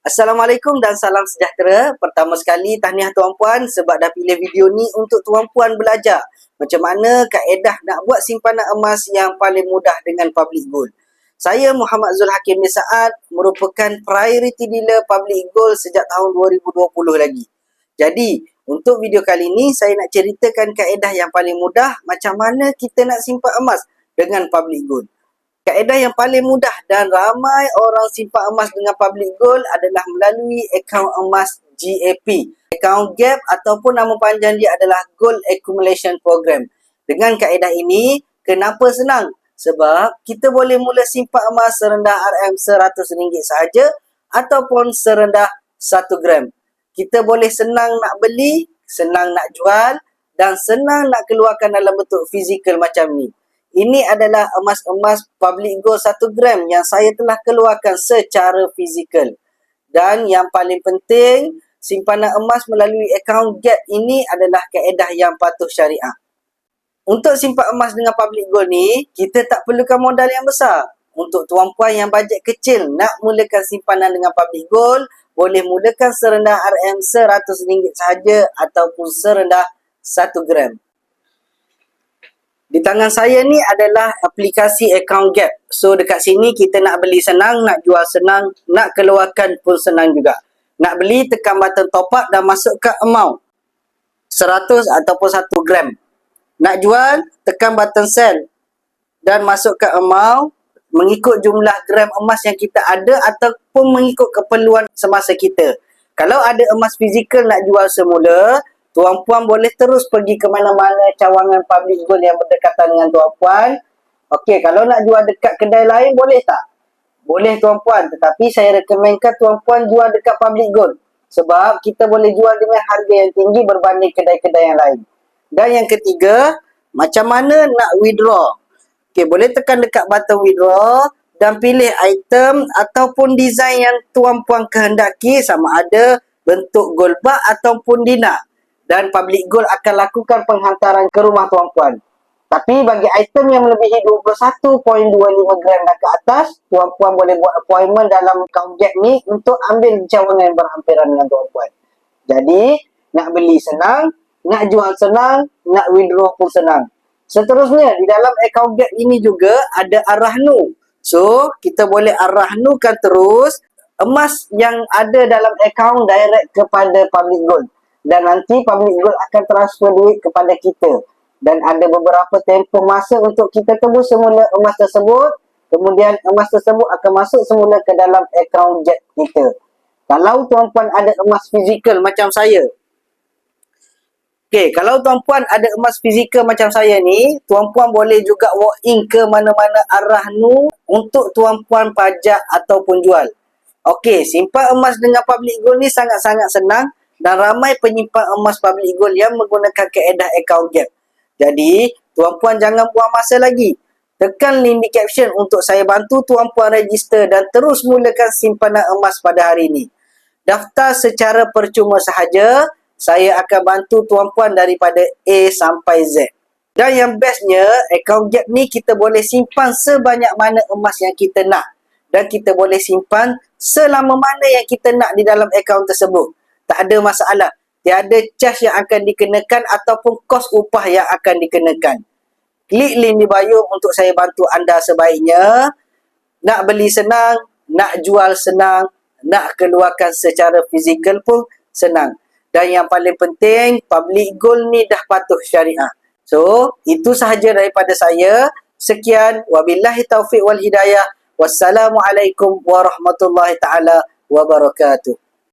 Assalamualaikum dan salam sejahtera. Pertama sekali, tahniah tuan-puan sebab dah pilih video ni untuk tuan-puan belajar macam mana kaedah nak buat simpanan emas yang paling mudah dengan public gold. Saya Muhammad Zul Hakim bin Saad, merupakan priority dealer public gold sejak tahun 2020 lagi. Jadi, untuk video kali ni saya nak ceritakan kaedah yang paling mudah macam mana kita nak simpan emas dengan public gold. Kaedah yang paling mudah dan ramai orang simpan emas dengan public gold adalah melalui akaun emas GAP. Akaun GAP ataupun nama panjang dia adalah Gold Accumulation Program. Dengan kaedah ini, kenapa senang? Sebab kita boleh mula simpan emas serendah RM100 sahaja ataupun serendah 1 gram. Kita boleh senang nak beli, senang nak jual dan senang nak keluarkan dalam bentuk fizikal macam ni. Ini adalah emas-emas public gold 1 gram yang saya telah keluarkan secara fizikal. Dan yang paling penting, simpanan emas melalui akaun GAP ini adalah kaedah yang patuh syariah. Untuk simpan emas dengan public gold ni, kita tak perlukan modal yang besar. Untuk tuan-puan yang bajet kecil nak mulakan simpanan dengan public gold, boleh mulakan serendah RM100 sahaja ataupun serendah 1 gram. Di tangan saya ni adalah aplikasi akaun GAP. So dekat sini kita nak beli senang, nak jual senang, nak keluarkan pun senang juga. Nak beli tekan button top up dan masukkan amount 100 ataupun 1 gram. Nak jual tekan button sell dan masukkan amount mengikut jumlah gram emas yang kita ada ataupun mengikut keperluan semasa kita. Kalau ada emas fizikal nak jual semula, tuan-puan boleh terus pergi ke mana-mana cawangan public gold yang berdekatan dengan tuan-puan. Okey, kalau nak jual dekat kedai lain, boleh tak? Boleh tuan-puan, tetapi saya rekomenkan tuan-puan jual dekat public gold. Sebab kita boleh jual dengan harga yang tinggi berbanding kedai-kedai yang lain. Dan yang ketiga, macam mana nak withdraw? Okey, boleh tekan dekat button withdraw dan pilih item ataupun design yang tuan-puan kehendaki, sama ada bentuk gold bar ataupun dinar. Dan public gold akan lakukan penghantaran ke rumah tuan-puan. Tapi bagi item yang melebihi 21.25 gram dan ke atas, tuan-puan boleh buat appointment dalam akaun GAP ni untuk ambil cawangan yang berhampiran dengan tuan-puan. Jadi, nak beli senang, nak jual senang, nak withdraw pun senang. Seterusnya, di dalam akaun GAP ini juga ada arahnu. So, kita boleh arahnukan terus emas yang ada dalam akaun direct kepada public gold. Dan nanti public gold akan transfer duit kepada kita. Dan ada beberapa tempoh masa untuk kita tebus semula emas tersebut. Kemudian emas tersebut akan masuk semula ke dalam akaun GAP kita. Kalau tuan-puan ada emas fizikal macam saya. Okey, kalau tuan-puan ada emas fizikal macam saya ni, tuan-puan boleh juga walk in ke mana-mana arahnu untuk tuan-puan pajak ataupun jual. Okey, simpan emas dengan public gold ni sangat-sangat senang. Dan ramai penyimpan emas public gold yang menggunakan kaedah akaun GAP. Jadi, tuan-puan jangan buang masa lagi. Tekan link di caption untuk saya bantu tuan-puan register dan terus mulakan simpanan emas pada hari ini. Daftar secara percuma sahaja. Saya akan bantu tuan-puan daripada A sampai Z. Dan yang bestnya, akaun GAP ni kita boleh simpan sebanyak mana emas yang kita nak. Dan kita boleh simpan selama mana yang kita nak di dalam akaun tersebut. Tak ada masalah. Tiada charge yang akan dikenakan ataupun kos upah yang akan dikenakan. Klik link di bio untuk saya bantu anda sebaiknya. Nak beli senang, nak jual senang, nak keluarkan secara fizikal pun senang. Dan yang paling penting, public gold ni dah patuh syariah. So, itu sahaja daripada saya. Sekian. Wabillahi taufiq wal hidayah. Wassalamualaikum warahmatullahi ta'ala wabarakatuh.